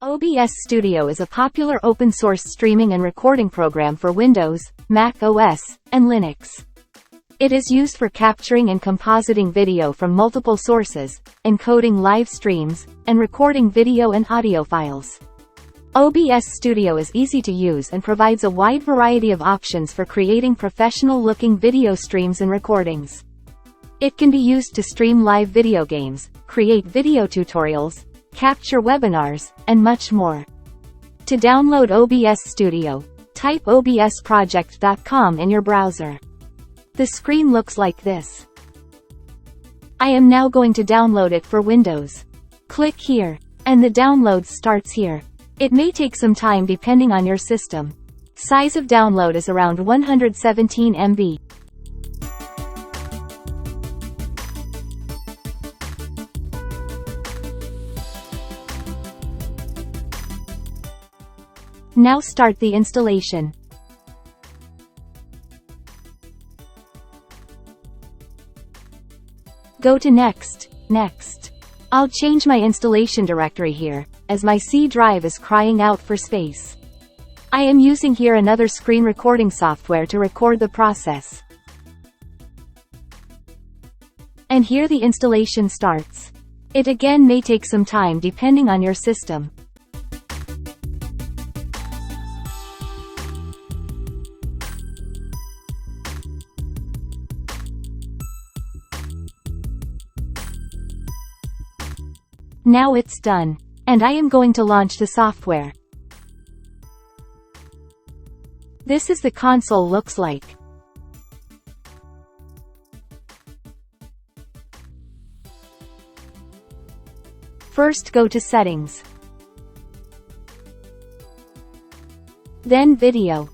OBS Studio is a popular open-source streaming and recording program for Windows, Mac OS, and Linux. It is used for capturing and compositing video from multiple sources, encoding live streams, and recording video and audio files. OBS Studio is easy to use and provides a wide variety of options for creating professional-looking video streams and recordings. It can be used to stream live video games, create video tutorials, capture webinars, and much more. To download OBS Studio, type obsproject.com in your browser. The screen looks like this. I am now going to download it for Windows. Click here, and the download starts here. It may take some time depending on your system. Size of download is around 117 MB. Now start the installation. Go to Next. I'll change my installation directory here, as my C drive is crying out for space. I am using here another screen recording software to record the process. And here the installation starts. It again may take some time depending on your system. Now it's done, and I am going to launch the software. This is the console looks like. First go to Settings. Then Video.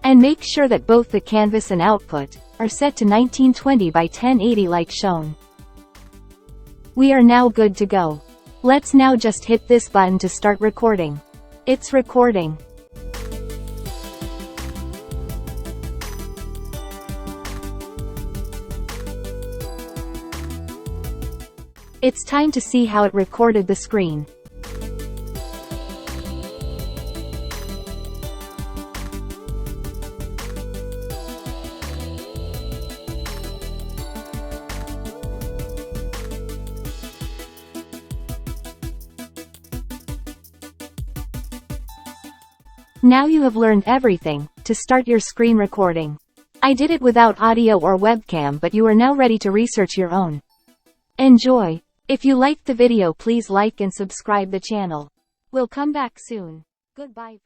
And make sure that both the canvas and output are set to 1920 by 1080 like shown. We are now good to go. Let's now just hit this button to start recording. It's recording. It's time to see how it recorded the screen. Now you have learned everything to start your screen recording. I did it without audio or webcam, but you are now ready to research your own. Enjoy! If you liked the video, please like and subscribe the channel. We'll come back soon. Goodbye.